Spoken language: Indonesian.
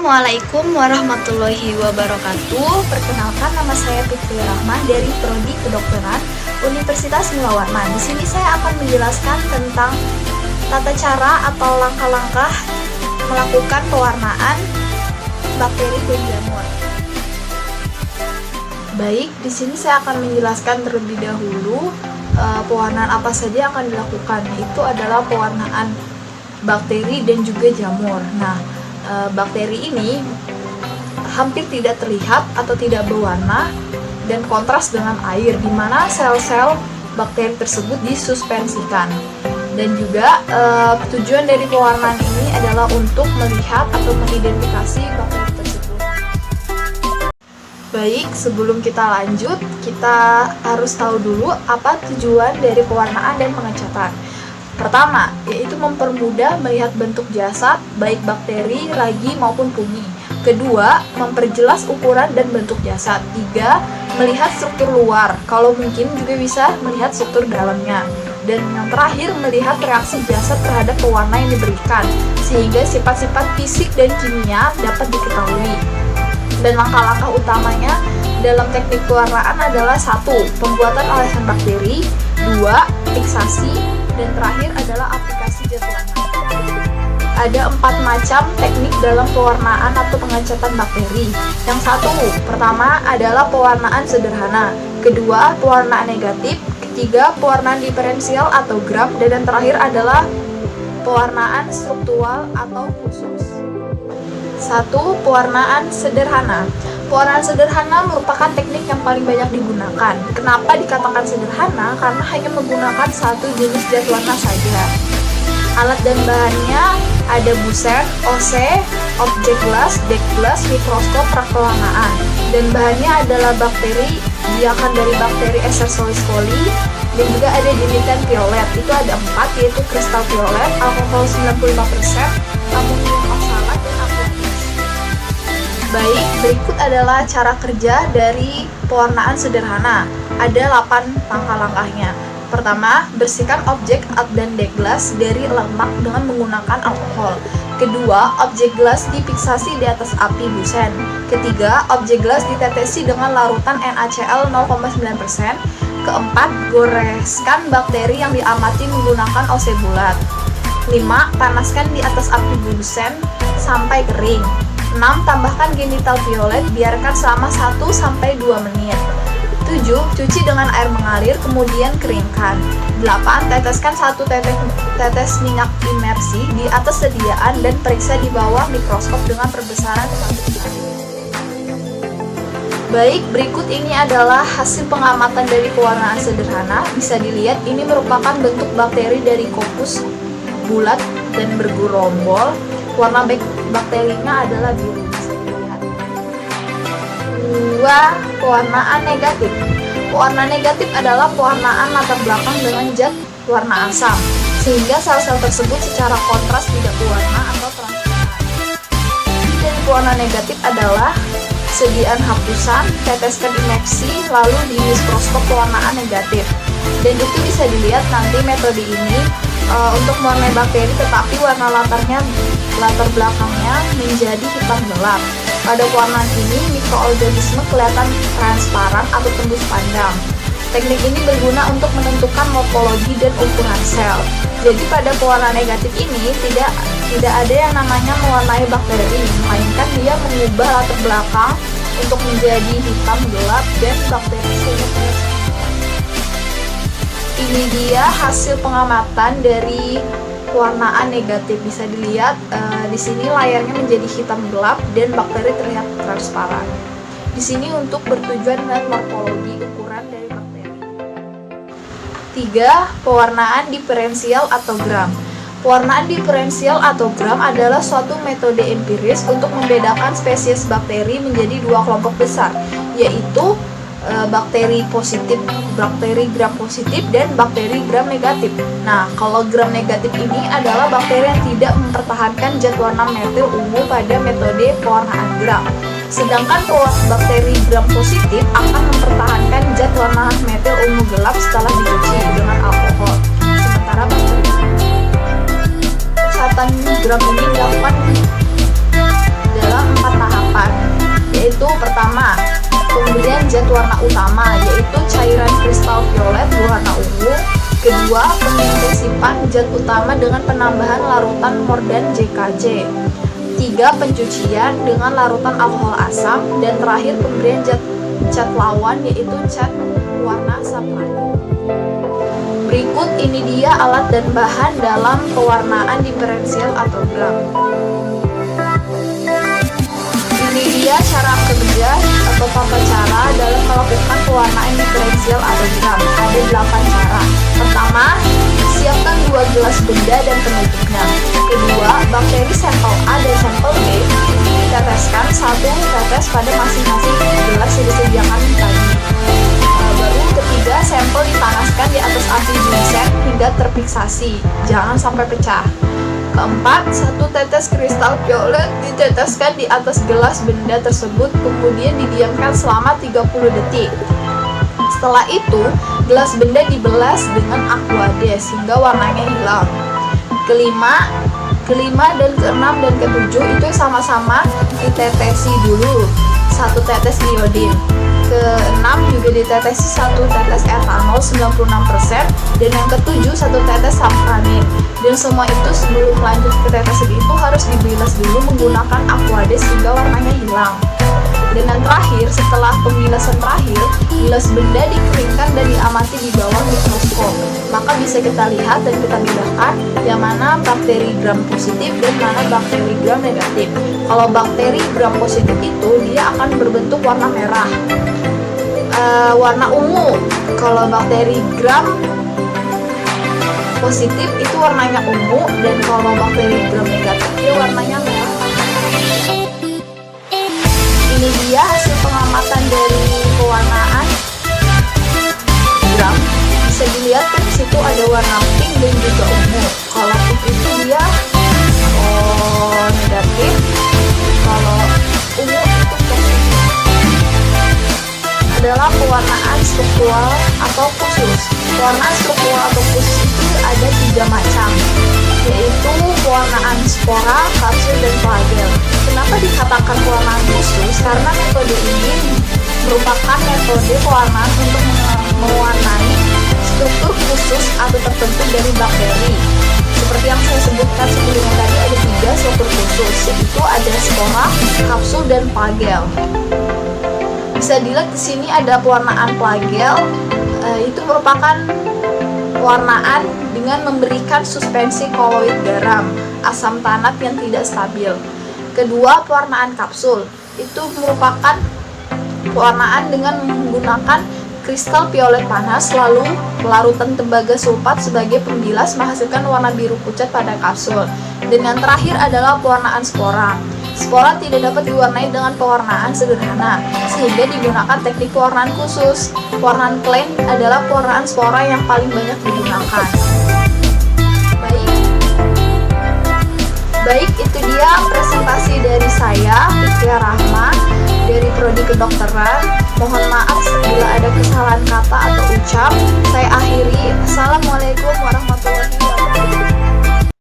Assalamualaikum warahmatullahi wabarakatuh. Perkenalkan, nama saya Fitri Rahma dari Prodi Kedokteran Universitas Mula Warman. Di sini saya akan menjelaskan tentang tata cara atau langkah-langkah melakukan pewarnaan bakteri dan jamur. Baik, di sini saya akan menjelaskan terlebih dahulu pewarnaan apa saja yang akan dilakukan. Itu adalah pewarnaan bakteri dan juga jamur. Nah, bakteri ini hampir tidak terlihat atau tidak berwarna dan kontras dengan air, di mana sel-sel bakteri tersebut disuspensikan. Dan juga tujuan dari pewarnaan ini adalah untuk melihat atau mengidentifikasi bakteri tersebut. Baik, sebelum kita lanjut, kita harus tahu dulu apa tujuan dari pewarnaan dan pengecatan. Pertama, yaitu mempermudah melihat bentuk jasad, baik bakteri, ragi, maupun fungi. Kedua, memperjelas ukuran dan bentuk jasad. Tiga, melihat struktur luar, kalau mungkin juga bisa melihat struktur dalamnya. Dan yang terakhir, melihat reaksi jasad terhadap pewarna yang diberikan, sehingga sifat-sifat fisik dan kimia dapat diketahui. Dan langkah-langkah utamanya dalam teknik pewarnaan adalah 1. Pembuatan olesan bakteri. 2. Fiksasi. Dan terakhir adalah aplikasi zat warna. Ada 4 macam teknik dalam pewarnaan atau pengecatan bakteri. Yang 1, pertama adalah pewarnaan sederhana. Kedua, pewarnaan negatif. Ketiga, pewarnaan diferensial atau gram. Dan yang terakhir adalah pewarnaan struktural atau khusus. 1. Pewarnaan sederhana. Pewarnaan sederhana merupakan teknik yang paling banyak digunakan. Kenapa dikatakan sederhana? Karena hanya menggunakan satu jenis zat warna saja. Alat dan bahannya ada buset, OC, objek gelas, dek gelas, mikroskop, rak pewarnaan. Dan bahannya adalah bakteri, biakan dari bakteri Escherichia coli, dan juga ada jenitan violet. Itu ada 4, yaitu kristal violet, alkohol 95%, amonium oksalat, dan aqueous. Baik, berikut adalah cara kerja dari pewarnaan sederhana. Ada 8 langkah-langkahnya. Pertama, bersihkan objek dan dek gelas dari lemak dengan menggunakan alkohol. Kedua, objek gelas difiksasi di atas api busen. Ketiga, objek gelas ditetesi dengan larutan NaCl 0,9%. Keempat, goreskan bakteri yang diamati menggunakan OC bulat. 5. Panaskan di atas api busen sampai kering. 6. Tambahkan genital violet, biarkan selama 1-2 menit. 7. Cuci dengan air mengalir, kemudian keringkan. 8. Teteskan 1 tetes minyak imersi di atas sediaan dan periksa di bawah mikroskop dengan perbesaran 1 kali. Baik, berikut ini adalah hasil pengamatan dari pewarnaan sederhana. Bisa dilihat, ini merupakan bentuk bakteri dari kopus bulat dan bergerombol. Warna bakterinya adalah biru, bisa dilihat. 2. Pewarnaan negatif. Pewarnaan negatif adalah pewarnaan latar belakang dengan zat warna asam, sehingga sel-sel tersebut secara kontras tidak berwarna atau transparan. Dari pewarna negatif adalah sediaan hapusan, teteskan imeksi, lalu di mikroskop pewarnaan negatif. Dan itu bisa dilihat nanti metode ini untuk mewarnai bakteri, tetapi warna latar belakangnya menjadi hitam gelap. Pada pewarnaan ini, mikroorganisme kelihatan transparan atau tembus pandang. Teknik ini berguna untuk menentukan morfologi dan ukuran sel. Jadi pada pewarnaan negatif ini tidak ada yang namanya mewarnai bakteri, melainkan dia mengubah latar belakang untuk menjadi hitam gelap dan bakteri sehingga. Ini dia hasil pengamatan dari pewarnaan negatif. Bisa dilihat di sini layarnya menjadi hitam gelap dan bakteri terlihat transparan. Di sini untuk bertujuan melihat morfologi ukuran dari bakteri. 3. Pewarnaan diferensial atau gram. Pewarnaan diferensial atau gram adalah suatu metode empiris untuk membedakan spesies bakteri menjadi 2 kelompok besar, yaitu bakteri gram positif dan bakteri gram negatif. Nah, kalau gram negatif ini adalah bakteri yang tidak mempertahankan zat warna metil ungu pada metode pewarnaan gram. Sedangkan bakteri gram positif akan mempertahankan zat warna metil ungu gelap setelah dicuci dengan alkohol. Sementara bakteri gram ini dilakukan dalam zat warna utama, yaitu cairan kristal violet berwarna ungu. Kedua, pengintensifan zat utama dengan penambahan larutan mordan JKJ. Tiga, pencucian dengan larutan alkohol asam. Dan terakhir, pemberian cat lawan, yaitu cat warna asam lagi. Berikut ini dia alat dan bahan dalam pewarnaan diferensial atau gram. Ini dia cara kerja atau tata cara dalam melakukan pewarnaan diferensial atau gram. Ada 8 cara. Pertama, siapkan 2 gelas benda dan penutupnya. Kedua, bakteri sampel A dan sampel B diteteskan 1 tetes pada masing-masing gelas yang disediakan tadi. Baru ketiga, sampel dipanaskan di atas api ginseng hingga terfiksasi, jangan sampai pecah. Keempat, 1 tetes kristal violet diteteskan di atas gelas benda tersebut, kemudian didiamkan selama 30 detik. Setelah itu, gelas benda dibelas dengan aquades hingga warnanya hilang. Kelima dan keenam dan ketujuh itu sama-sama ditetesi dulu 1 tetes iodin. Keenam juga ditetesi 1 tetes etanol 96%, dan yang ketujuh 1 tetes safranin. Dan semua itu sebelum lanjut ke tetesan itu harus dibilas dulu menggunakan aquades hingga warnanya hilang. Dan yang terakhir, setelah pembilasan terakhir, gelas benda dikeringkan dan diamati di bawah mikroskop. Maka bisa kita lihat dan kita bedakan yang mana bakteri gram positif dan mana bakteri gram negatif. Kalau bakteri gram positif itu dia akan berbentuk warna merah, warna ungu. Kalau bakteri gram positif itu warnanya ungu, dan kalau bakteri gram negatif dia warnanya merah. Ini dia hasil pengamatan dari pewarnaan gram. Bisa dilihat kan di situ ada warna pink dan juga ungu. Kalau pink itu dia negatif, kalau ungu itu positif. Adalah pewarnaan struktural atau khusus. Pewarnaan struktural atau khusus itu ada 3 macam, yaitu pewarnaan spora, kapsul, dan flagel. Kenapa dikatakan pewarnaan khusus? Karena metode ini merupakan metode pewarnaan untuk mewarnai struktur khusus atau tertentu dari bakteri. Seperti yang saya sebutkan sebelumnya tadi, ada 3 struktur khusus, yaitu ada spora, kapsul, dan flagel. Bisa dilihat di sini ada pewarnaan flagel, itu merupakan pewarnaan dengan memberikan suspensi koloid garam, asam tanat yang tidak stabil. Kedua, pewarnaan kapsul, itu merupakan pewarnaan dengan menggunakan kristal violet panas lalu larutan tembaga sulfat sebagai pembilas menghasilkan warna biru pucat pada kapsul. Dan yang terakhir adalah pewarnaan spora. Spora tidak dapat diwarnai dengan pewarnaan sederhana, sehingga digunakan teknik pewarnaan khusus. Pewarnaan plain adalah pewarnaan spora yang paling banyak digunakan. Baik, itu dia presentasi dari saya.